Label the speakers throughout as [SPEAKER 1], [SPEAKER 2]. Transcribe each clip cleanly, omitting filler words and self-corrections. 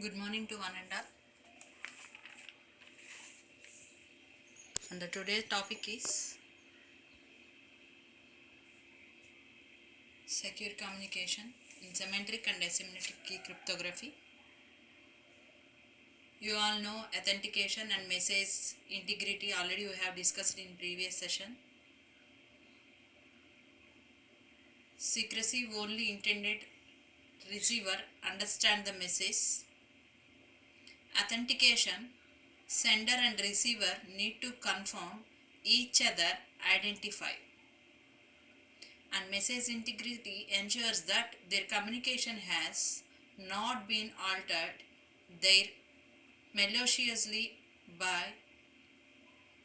[SPEAKER 1] Good morning to one and all. And the today's topic is secure communication in symmetric and asymmetric key cryptography. You all know authentication and message integrity already we have discussed in previous session. Secrecy only intended receiver understand the message. Authentication, sender and receiver need to confirm each other identify. And message integrity ensures that their communication has not been altered their maliciously by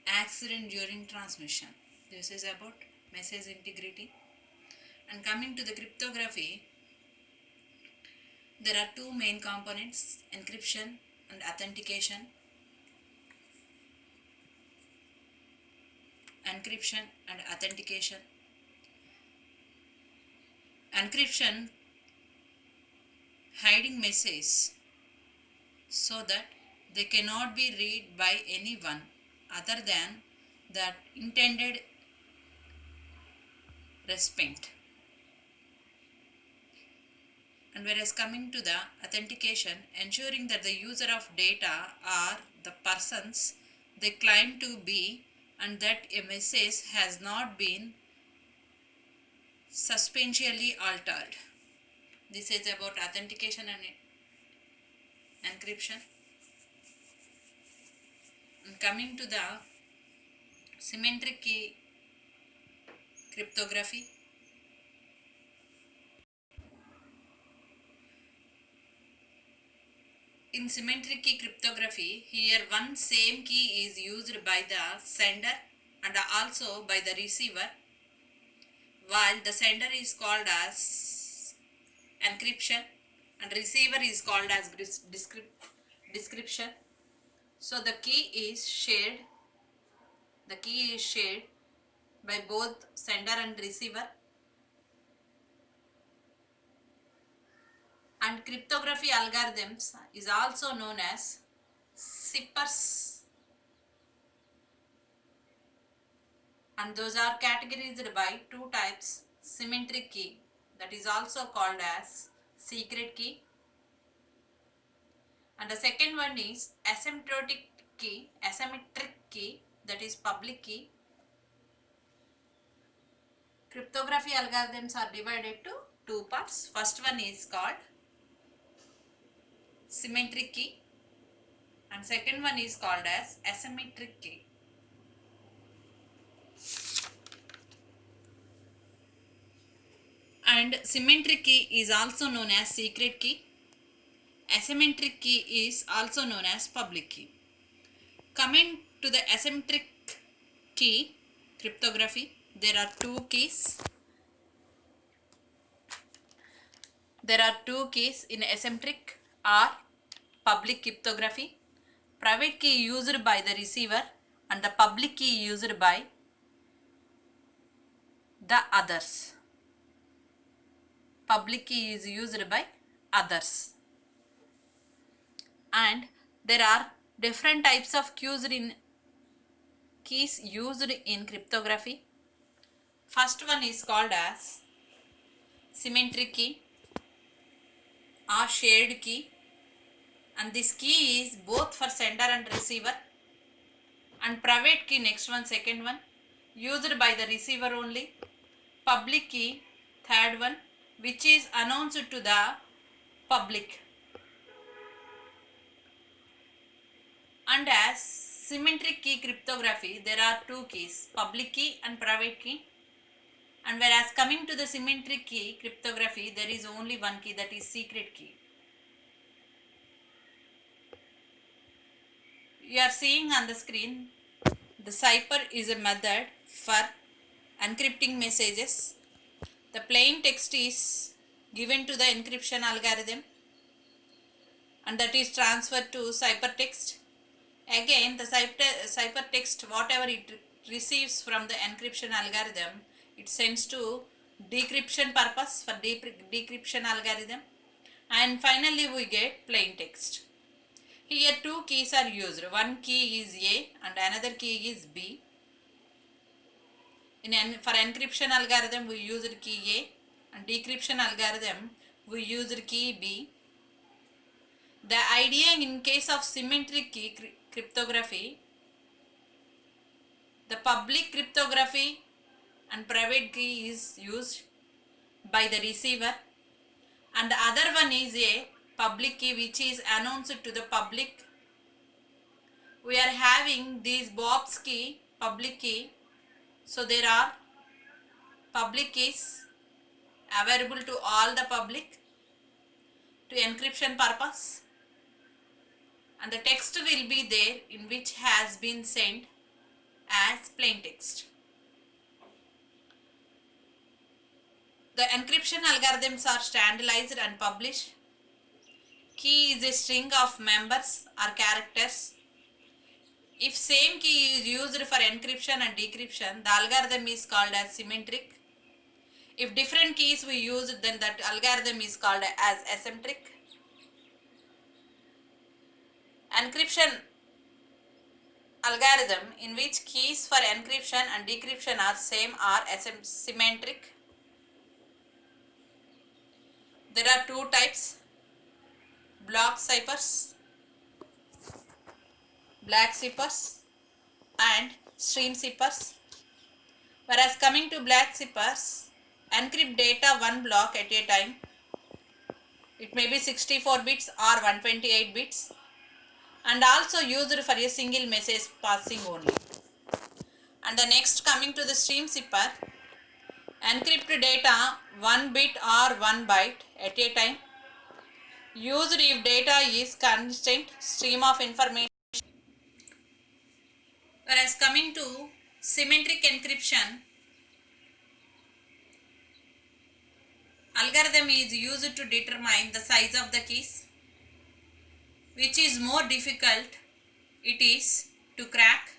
[SPEAKER 1] accident during transmission. This is about message integrity. And coming to the cryptography, there are two main components, encryption and authentication. Encryption and authentication. Encryption, hiding messages so that they cannot be read by anyone other than the intended recipient. And whereas coming to the authentication, ensuring that the user of data are the persons they claim to be and that a message has not been substantially altered. This is about authentication and encryption. And coming to the symmetric key cryptography, in symmetric key cryptography, here one same key is used by the sender and also by the receiver, while the sender is called as encryption and receiver is called as decryption. So the key is shared by both sender and receiver. And cryptography algorithms is also known as zippers, and those are categorized by two types, symmetric key that is also called as secret key, and the second one is asymmetric key that is public key. Cryptography algorithms are divided to two parts. First one is called symmetric key and second one is called as asymmetric key. And symmetric key is also known as secret key. Asymmetric key is also known as public key. Coming to the asymmetric key cryptography, there are two keys. There are two keys in asymmetric or public cryptography. Private key used by the receiver and the public key used by the others. Public key is used by others. And there are different types of keys used in cryptography. First one is called as symmetric key or shared key, and this key is both for sender and receiver. And private key, next one, second one, used by the receiver only. Public key, third one, which is announced to the public. And as symmetric key cryptography, there are two keys, public key and private key. And whereas coming to the symmetric key cryptography, there is only one key, that is secret key. You are seeing on the screen, the cipher is a method for encrypting messages. The plain text is given to the encryption algorithm and that is transferred to ciphertext. Again, the ciphertext, whatever it receives from the encryption algorithm, it sends to decryption purpose for decryption algorithm, and finally we get plain text. Here two keys are used. One key is A and another key is B. For encryption algorithm we used key A, and decryption algorithm we used key B. The idea in case of symmetric key cryptography, the public cryptography and private key is used by the receiver, and the other one is a public key which is announced to the public. We are having these Bob's key, public key, so there are public keys available to all the public to encryption purpose, and the text will be there in which has been sent as plain text. The encryption algorithms are standardized and published. Key is a string of members or characters. If same key is used for encryption and decryption, the algorithm is called as symmetric. If different keys we use, then that algorithm is called as asymmetric. Encryption algorithm in which keys for encryption and decryption are same are symmetric. There are two types: block ciphers, black ciphers, and stream ciphers. Whereas coming to black ciphers, encrypt data one block at a time. It may be 64 bits or 128 bits, and also used for a single message passing only. And the next, coming to the stream cipher, encrypt data 1 bit or 1 byte at a time, used if data is constant stream of information. Whereas coming to symmetric encryption, algorithm is used to determine the size of the keys. Which is more difficult it is to crack,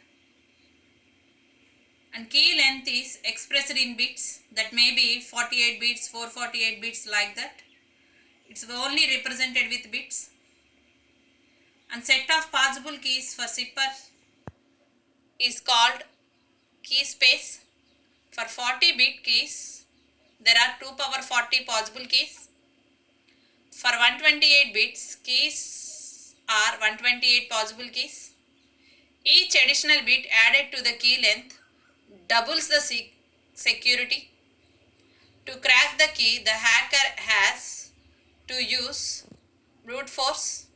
[SPEAKER 1] and key length is expressed in bits, that may be 48 bits, 448 bits, like that. It's only represented with bits. And set of possible keys for zipper is called key space. For 40 bit keys there are 2 power 40 possible keys. For 128 bits keys are 128 possible keys. Each additional bit added to the key length doubles the security. To crack the key, the hacker has to use brute force.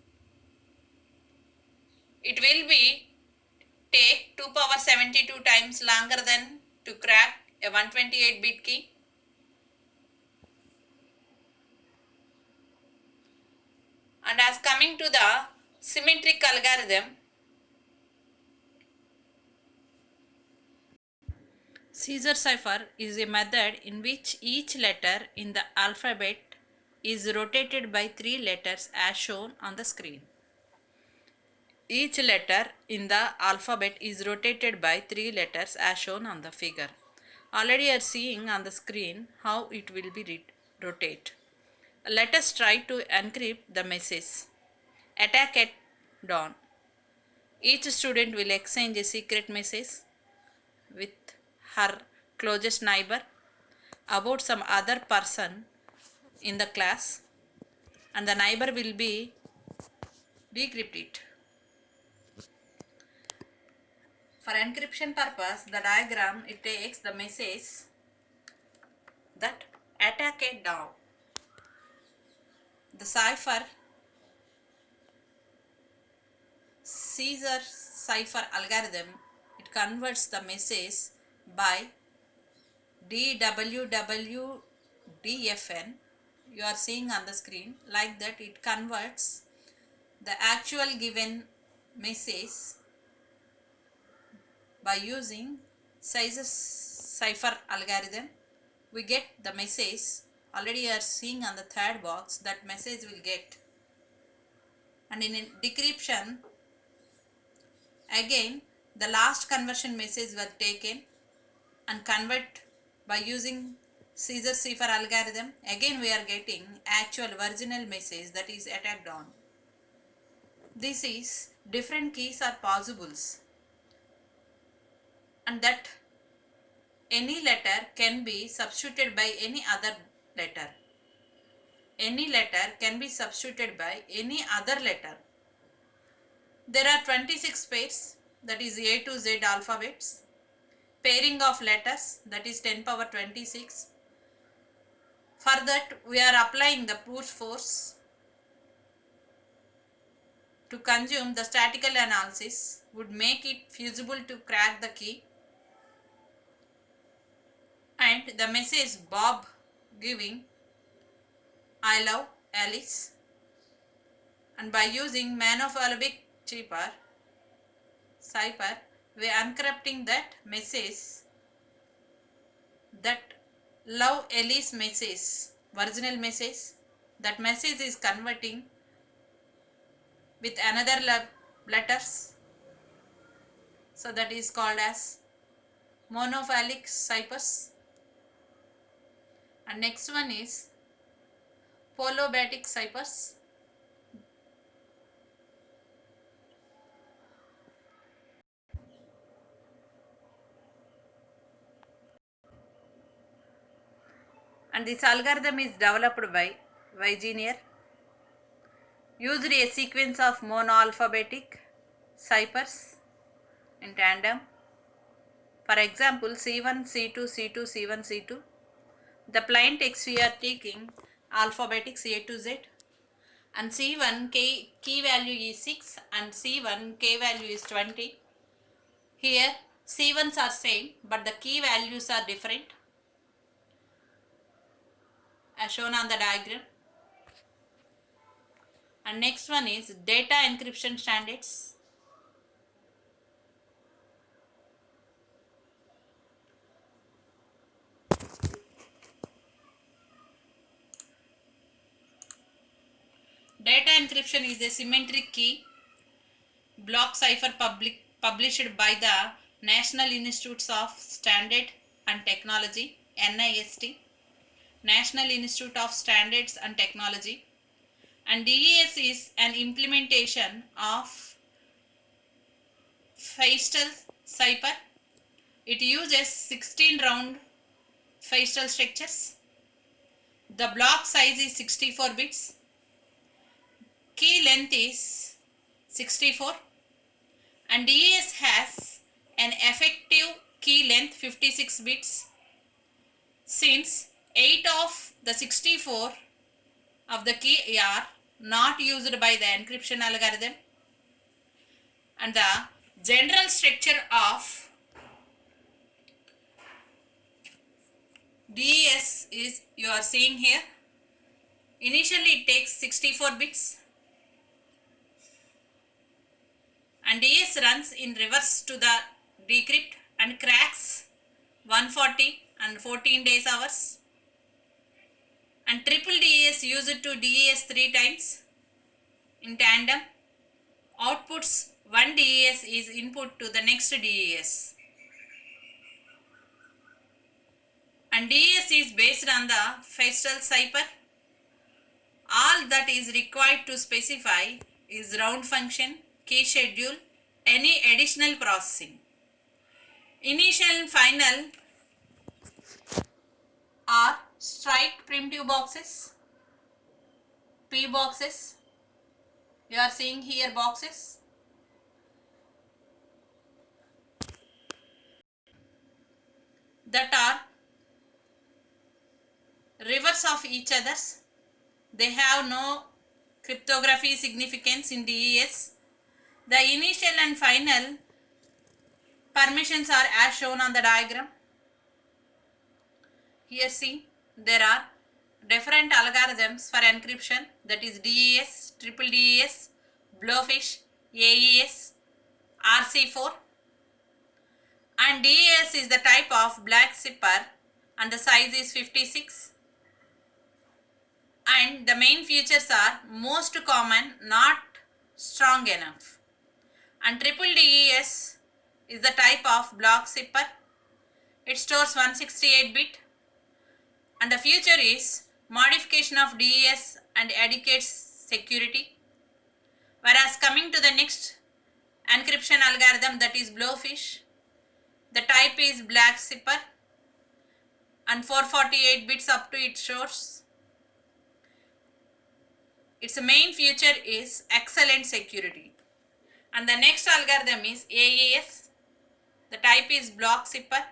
[SPEAKER 1] It will be take 2 power 72 times longer than to crack a 128 bit key. And as coming to the symmetric algorithm, Caesar cipher is a method in which each letter in the alphabet is rotated by 3 letters as shown on the screen. Each letter in the alphabet is rotated by 3 letters as shown on the figure. Already you are seeing on the screen how it will be rotate. Let us try to encrypt the message. Attack at dawn. Each student will exchange a secret message with her closest neighbor about some other person in the class, and the neighbor will be decrypt it. For encryption purpose, the diagram, it takes the message that attack at dawn. The cipher, Caesar cipher algorithm, it converts the message by DWWDFN. You are seeing on the screen, like that it converts the actual given message by using Caesar cipher algorithm. We get the message. Already you are seeing on the third box that message will get. And in decryption, again the last conversion message was taken and convert by using Caesar cipher algorithm, again we are getting actual original message that is attacked on. This is different keys are possibles, and that any letter can be substituted by any other letter. Any letter can be substituted by any other letter. There are 26 pairs, that is A to Z alphabets. Pairing of letters, that is 10 power 26. For that we are applying the push force to consume the statistical analysis would make it feasible to crack the key, and the message Bob giving I love Alice, and by using monosyllabic cipher we are encrypting that message, that love Alice message, original message. That message is converting with another letters, so that is called as monosyllabic ciphers. And next one is polybatic ciphers. And this algorithm is developed by Wegener. Used a sequence of monoalphabetic ciphers in tandem. For example, C1, C2, C2, C1, C2. The plain text we are taking alphabetics A to Z, and C1 key value is 6 and C1 k value is 20. Here C1s are same but the key values are different as shown on the diagram. And next one is data encryption standards. Data encryption is a symmetric key block cipher published by the National Institutes of Standard and Technology, NIST, National Institute of Standards and Technology, and DES is an implementation of Feistel cipher. It uses 16 round Feistel structures. The block size is 64 bits. Key length is 64 and DES has an effective key length 56 bits. Since 8 of the 64 of the key are not used by the encryption algorithm, and the general structure of DES is you are seeing here. Initially it takes 64 bits and DES runs in reverse to the decrypt and cracks 140 and 14 days hours, and triple DES used to DES 3 times in tandem. Outputs one DES is input to the next DES, and DES is based on the Feistel cipher. All that is required to specify is round function, key schedule, any additional processing. Initial and final are strike primitive boxes, P boxes. You are seeing here boxes. That are reverse of each others. They have no cryptography significance in DES. The initial and final permissions are as shown on the diagram. Here see, there are different algorithms for encryption, that is DES, triple DES, blowfish, AES, RC4, and DES is the type of black zipper and the size is 56, and the main features are most common, not strong enough, and triple DES is the type of block zipper. It stores 168 bit And the future is modification of DES and adequate security. Whereas coming to the next encryption algorithm, that is Blowfish, the type is black zipper and 448 bits up to its source. Its main feature is excellent security. And the next algorithm is AES, the type is block zipper,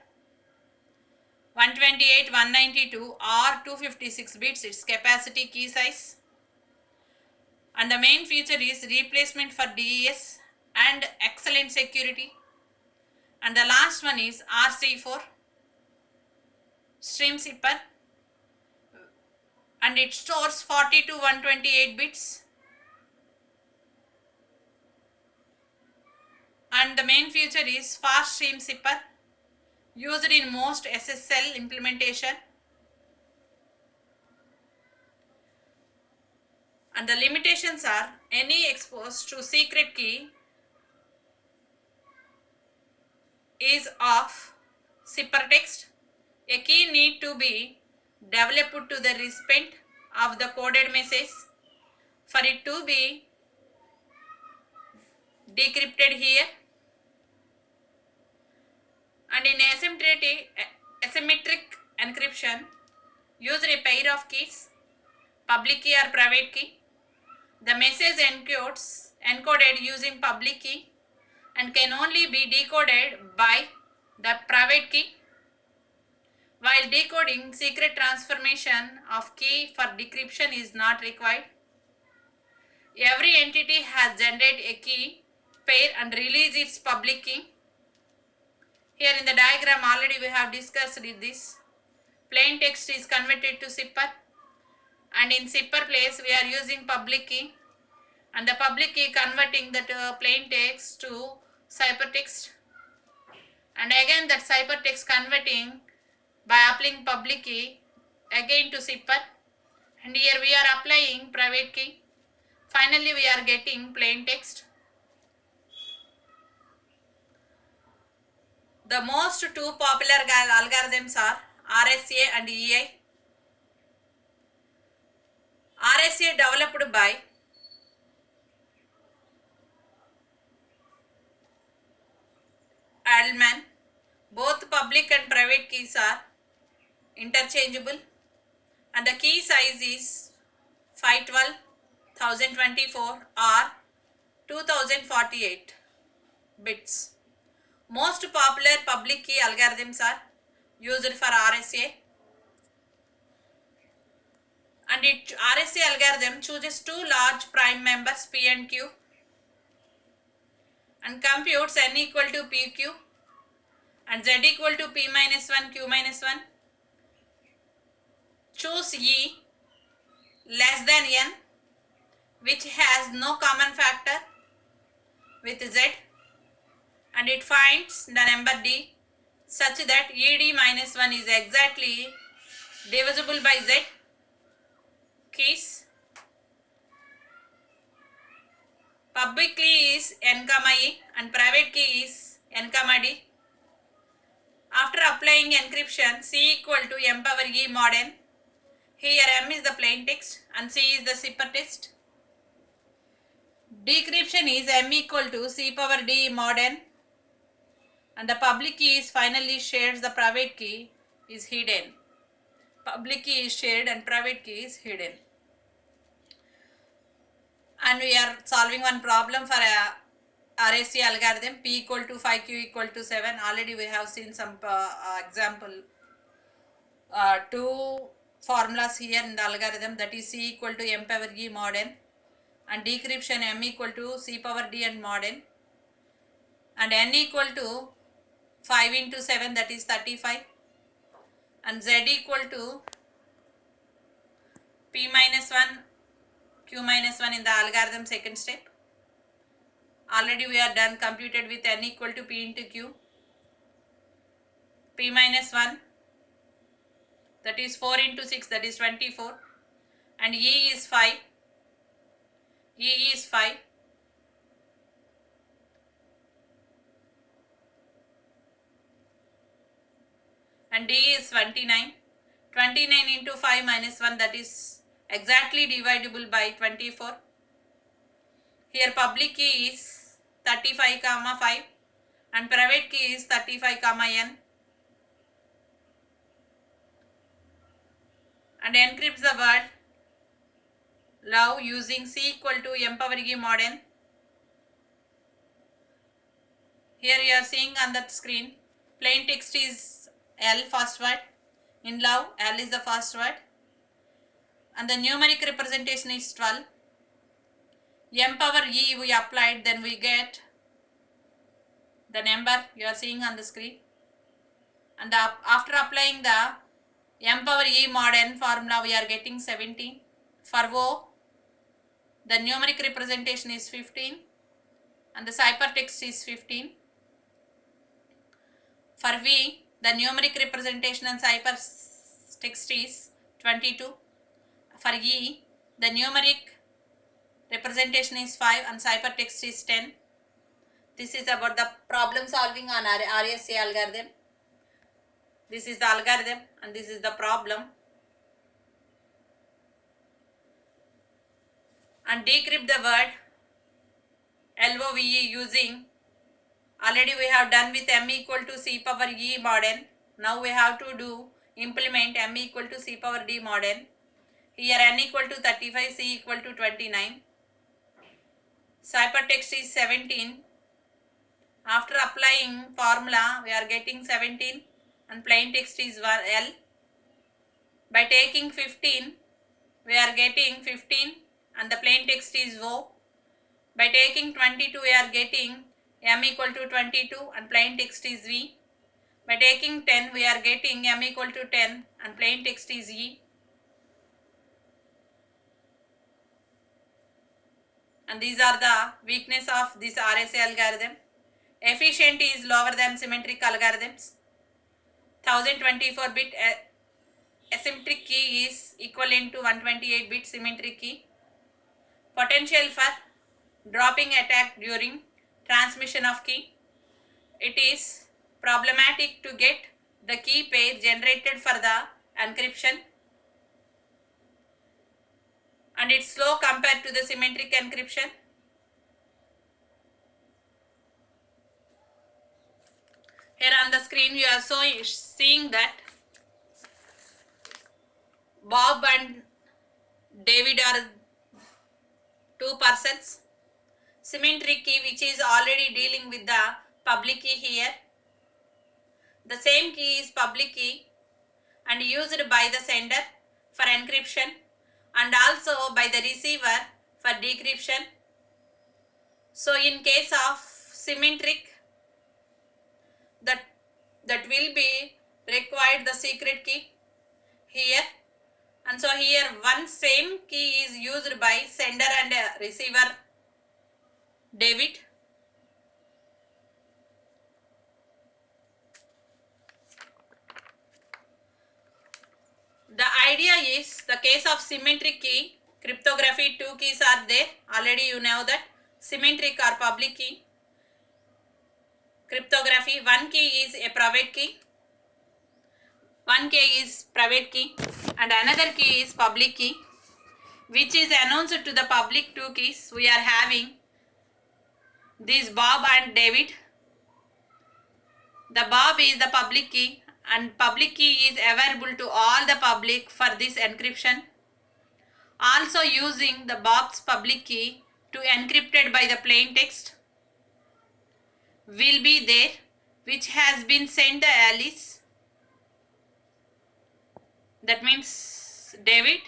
[SPEAKER 1] 128, 192 or 256 bits its capacity key size. And the main feature is replacement for DES and excellent security. And the last one is RC4, stream zipper, and it stores 40 to 128 bits. And the main feature is fast stream zipper, used in most SSL implementation. And the limitations are any expose to secret key is of ciphertext. A key need to be developed to the respect of the coded message for it to be decrypted here. And in asymmetric encryption, use a pair of keys, public key or private key. The message encoded using public key and can only be decoded by the private key, while decoding secret transformation of key for decryption is not required. Every entity has generated a key pair and release its public key. Here in the diagram already we have discussed this. Plain text is converted to zipper, and in zipper place we are using public key, and the public key converting that plain text to ciphertext, and again that ciphertext converting by applying public key again to zipper, and here we are applying private key. Finally we are getting plain text. The most two popular algorithms are RSA and EI. RSA developed by Edelman. Both public and private keys are interchangeable, and the key size is 512, 1024 or 2048 bits. Most popular public key algorithms are used for RSA, and RSA algorithm chooses two large prime members P and Q and computes n equal to PQ and z equal to P minus 1 Q minus 1. Choose E less than n which has no common factor with z, and it finds the number d such that ed minus 1 is exactly divisible by z. Keys. Public key is n comma e and private key is n comma d. After applying encryption, C equal to m power e mod n. Here m is the plain text and C is the ciphertext. Decryption is m equal to c power d mod n, and the public key is finally shared, the private key is hidden. Public key is shared and private key is hidden. And we are solving one problem for a RSA algorithm, P equal to 5, Q equal to 7. Already we have seen some example. Two formulas here in the algorithm, that is C equal to m power e mod n, and decryption m equal to c power d and mod n, and n equal to 5 into 7, that is 35, and z equal to p minus 1 q minus 1 in the algorithm second step. Already we are done, computed with n equal to p into q, p minus 1, that is 4 into 6, that is 24, and e is 5, and d is 29, 29 into 5 minus 1, that is exactly divisible by 24. Here public key is 35 comma 5 and private key is 35 comma n, and encrypts the word love using C equal to m power e mod n. Here you are seeing on the screen, plain text is L first word, in love L is the first word, and the numeric representation is 12. M power e we applied, then we get the number you are seeing on the screen, and after applying the m power e mod n formula we are getting 17. For O, the numeric representation is 15 and the ciphertext is 15. For V, the numeric representation and ciphertext is 22. For E, the numeric representation is 5 and ciphertext is 10. This is about the problem solving on RSA algorithm. This is the algorithm and this is the problem. And decrypt the word LOVE using, already we have done with m equal to c power e mod n. Now we have to do implement m equal to c power d mod n. Here n equal to 35, c equal to 29. Ciphertext is 17. After applying formula we are getting 17 and plain text is L. By taking 15 we are getting 15 and the plain text is O. By taking 22 we are getting m equal to 22 and plain text is V. By taking 10 we are getting m equal to 10 and plain text is E. And these are the weakness of this RSA algorithm. Efficiency is lower than symmetric algorithms. 1024 bit asymmetric key is equivalent to 128 bit symmetric key. Potential for dropping attack during transmission of key. It is problematic to get the key pair generated for the encryption, and it's slow compared to the symmetric encryption. Here on the screen you are seeing that Bob and David are two persons. Symmetric key which is already dealing with the public key here. The same key is public key and used by the sender for encryption and also by the receiver for decryption. So in case of symmetric, that will be required the secret key here, and so here one same key is used by sender and receiver David. The idea is, the case of symmetric key cryptography, two keys are there. Already you know that symmetric or public key cryptography, one key is a private key, one key is private key and another key is public key, which is announced to the public two keys. We are having this Bob and David. The Bob is the public key and public key is available to all the public for this encryption. Also using the Bob's public key to encrypted by the plain text will be there, which has been sent to Alice, that means David,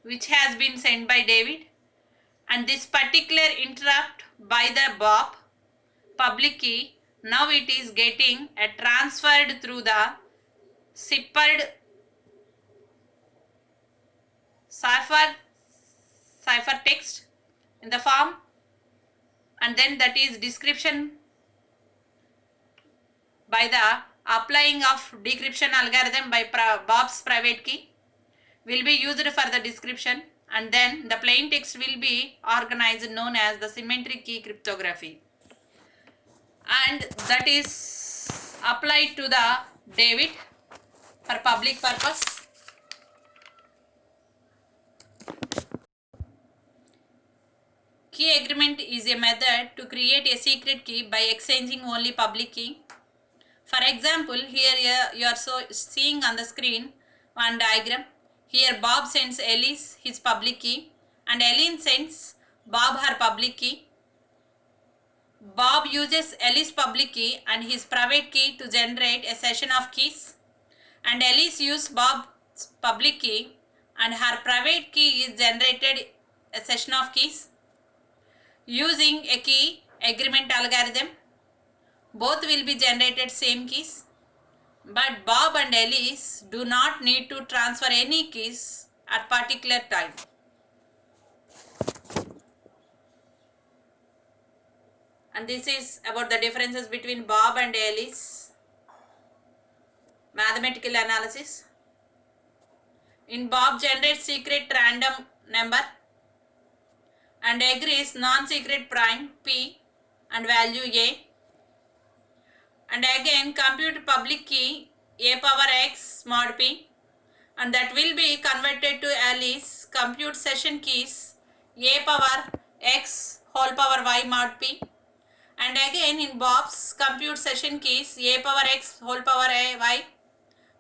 [SPEAKER 1] which has been sent by David, and this particular interrupt by the Bob public key, now it is getting transferred through the ciphertext in the form, and then that is description by the applying of decryption algorithm by Bob's private key will be used for the description, and then the plain text will be organized known as the symmetric key cryptography, and that is applied to the David for public purpose. Key agreement is a method to create a secret key by exchanging only public key. For example, here you are seeing on the screen one diagram. Here Bob sends Alice his public key and Ellen sends Bob her public key. Bob uses Alice's public key and his private key to generate a session of keys, and Alice uses Bob's public key and her private key is generated a session of keys. Using a key agreement algorithm, both will be generated same keys, but Bob and Alice do not need to transfer any keys at particular time. And this is about the differences between Bob and Alice. Mathematical analysis. In Bob generates secret random number and agrees non-secret prime P and value A. And again compute public key A power X mod P, and that will be converted to Alice compute session keys A power X whole power Y mod P. And again in Bob's compute session keys A power X whole power Y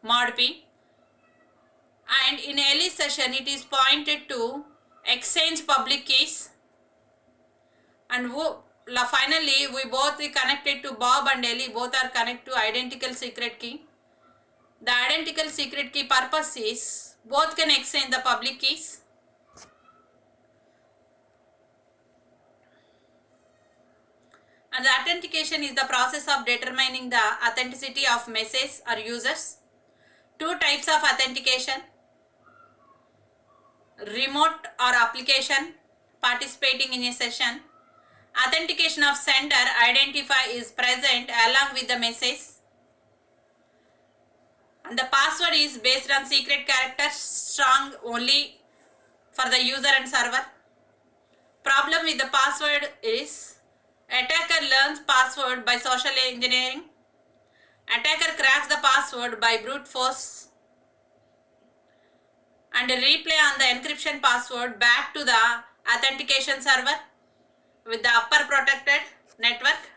[SPEAKER 1] mod P. And in Alice session it is pointed to exchange public keys, and finally we both are connected to Bob and Ellie, both are connected to identical secret key. The identical secret key purpose is both can exchange the public keys. And the authentication is the process of determining the authenticity of message or users. Two types of authentication: remote or application participating in a session. Authentication of sender identifier is present along with the message, and the password is based on secret character, strong only for the user and server. Problem with the password is attacker learns password by social engineering. Attacker cracks the password by brute force and replay on the encryption password back to the authentication server with the upper protected network.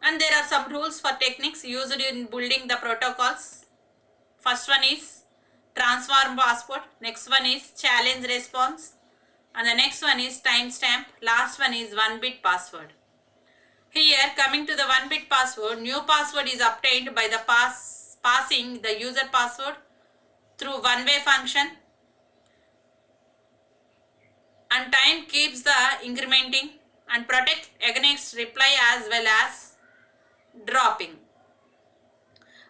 [SPEAKER 1] And there are some rules for techniques used in building the protocols. First one is transform password, next one is challenge response, and the next one is timestamp, last one is 1-bit password. Here coming to the 1-bit password, new password is obtained by the passing the user password through one-way function, and time keeps the incrementing and protect against reply as well as dropping.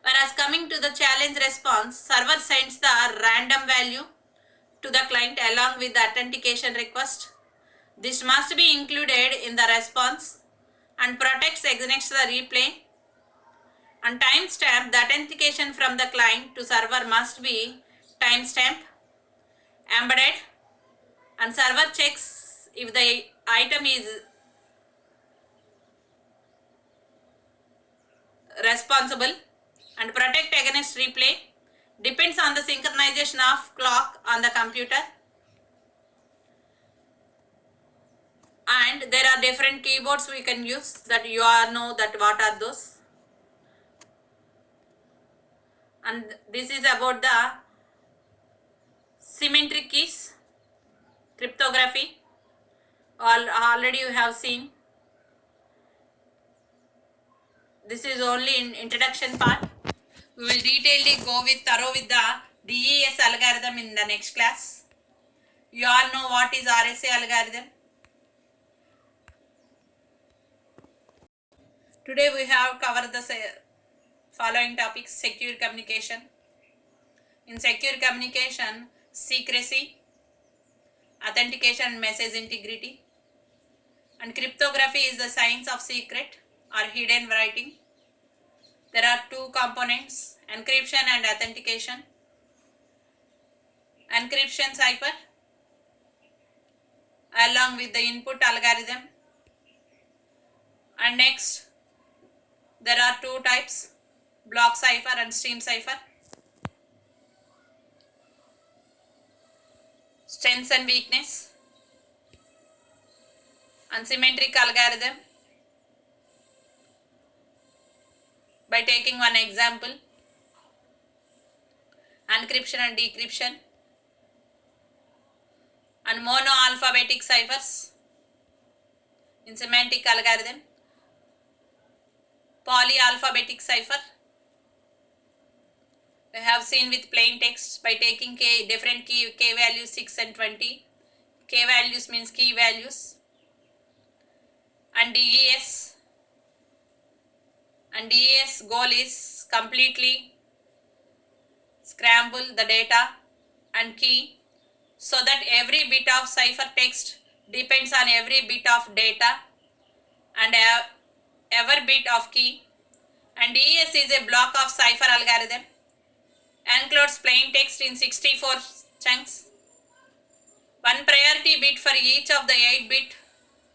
[SPEAKER 1] Whereas coming to the challenge response, server sends the random value to the client along with the authentication request. This must be included in the response and protects against the replay. And timestamp, the authentication from the client to server must be timestamp embedded, and server checks if the item is responsible, and protect against replay depends on the synchronization of clock on the computer. And there are different keyboards we can use, that you all know that what are those. And this is about the symmetric keys, cryptography. Already you have seen. This is only in introduction part. We will detailedly go thorough with the DES algorithm in the next class. You all know what is RSA algorithm. Today we have covered the following topics: secure communication. In secure communication, secrecy, authentication and message integrity. And cryptography is the science of secret or hidden writing. There are two components: encryption and authentication. Encryption cipher along with the input algorithm. And next, there are two types: block cipher and stream cipher. Strengths and weakness. Unsymmetric algorithm. By taking one example, encryption and decryption, and monoalphabetic ciphers in semantic algorithm, polyalphabetic cipher. We have seen with plain text by taking different k values 6 and 20. K values means key values, and DES. And DES goal is completely scramble the data and key so that every bit of ciphertext depends on every bit of data and every bit of key. And DES is a block of cipher algorithm, encodes plain text in 64 chunks, one priority bit for each of the 8 bit,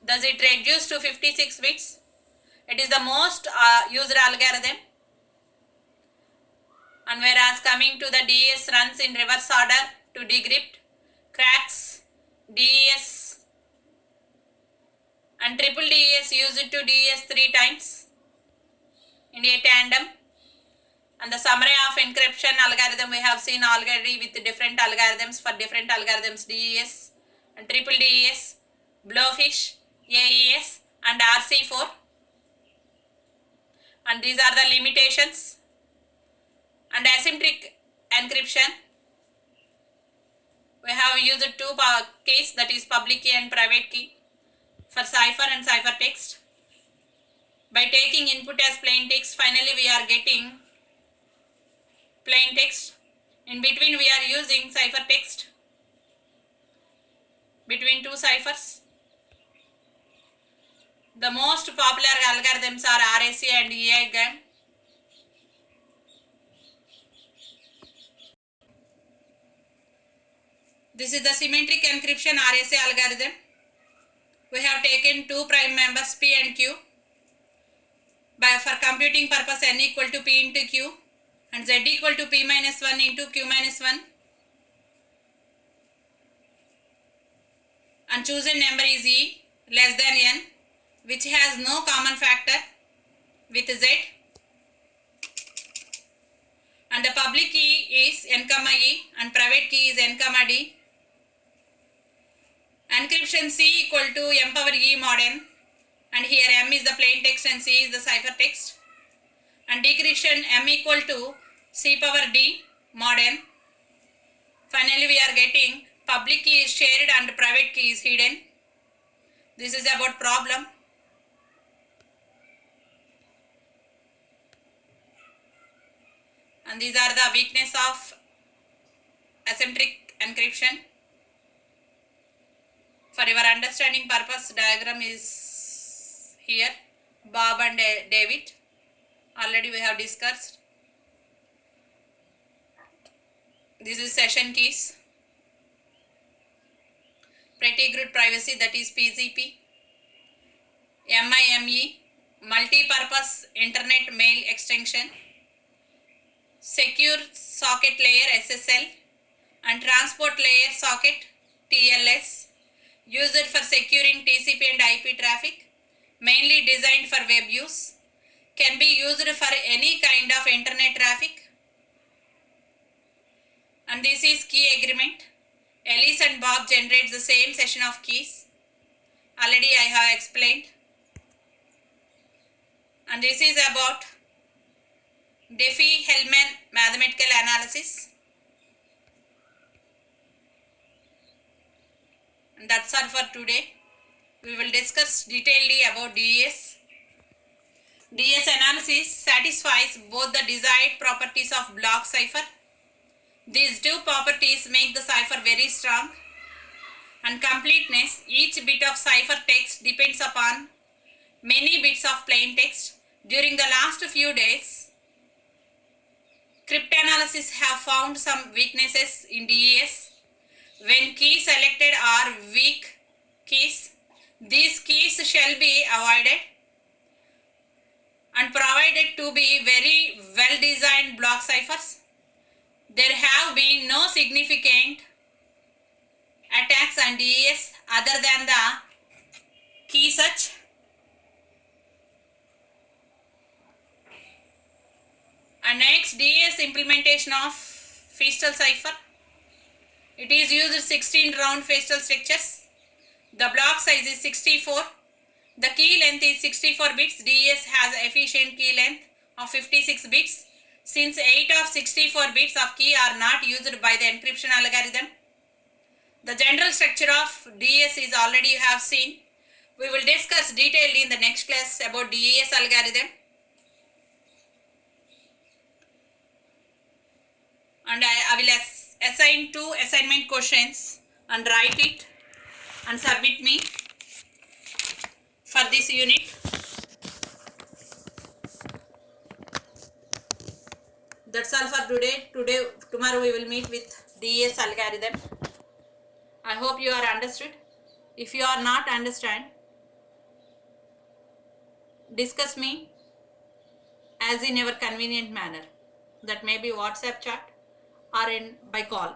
[SPEAKER 1] thus it reduced to 56 bits. It is the most used algorithm. And whereas coming to the DES runs in reverse order to decrypt, cracks, DES and triple DES used to DES 3 times in a tandem. And the summary of encryption algorithm we have seen already with different algorithms for different algorithms, DES and triple DES, Blowfish, AES and RC4. And these are the limitations. And asymmetric encryption, we have used two keys, that is public key and private key, for cipher and ciphertext. By taking input as plain text, finally we are getting plain text. In between we are using ciphertext between two ciphers. The most popular algorithms are RSA and EIGAM. This is the symmetric encryption RSA algorithm. We have taken two prime members P and Q. For computing purpose, n equal to P into Q and Z equal to P minus 1 into Q minus 1. And chosen number is E less than n, which has no common factor with Z. And the public key is n comma E and private key is n comma D. Encryption C equal to m power E mod n, and here m is the plain text and C is the ciphertext. And decryption m equal to C power D mod n. Finally we are getting public key is shared and private key is hidden. This is about problem. And these are the weakness of asymmetric encryption. For your understanding purpose, diagram is here. Bob and David. Already we have discussed. This is session keys. Pretty good privacy, that is PGP. MIME, multi-purpose internet mail extension. Secure socket layer SSL and transport layer socket TLS, used for securing TCP and IP traffic, mainly designed for web use, can be used for any kind of internet traffic. And this is key agreement. Alice and Bob generate the same session of keys. Already I have explained. And this is about Diffie-Hellman mathematical analysis. And that's all for today. We will discuss detailedly about DES. DES analysis satisfies both the desired properties of block cipher. These two properties make the cipher very strong. And completeness, each bit of cipher text depends upon many bits of plain text. During the last few days, cryptanalysis have found some weaknesses in DES. When keys selected are weak keys, these keys shall be avoided and provided to be very well designed block ciphers. There have been no significant attacks on DES other than the key search. And next, DES implementation of Feastal cipher. It is used 16 round Feastal structures. The block size is 64. The key length is 64 bits. DES has efficient key length of 56 bits. Since 8 of 64 bits of key are not used by the encryption algorithm. The general structure of DES is already you have seen. We will discuss detailed in the next class about DES algorithm. And I will assign 2 assignment questions and write it and submit me for this unit. That's all for today. Tomorrow we will meet with DES algorithm. I hope you are understood. If you are not understand, discuss me as in your convenient manner. That may be WhatsApp chat or by call.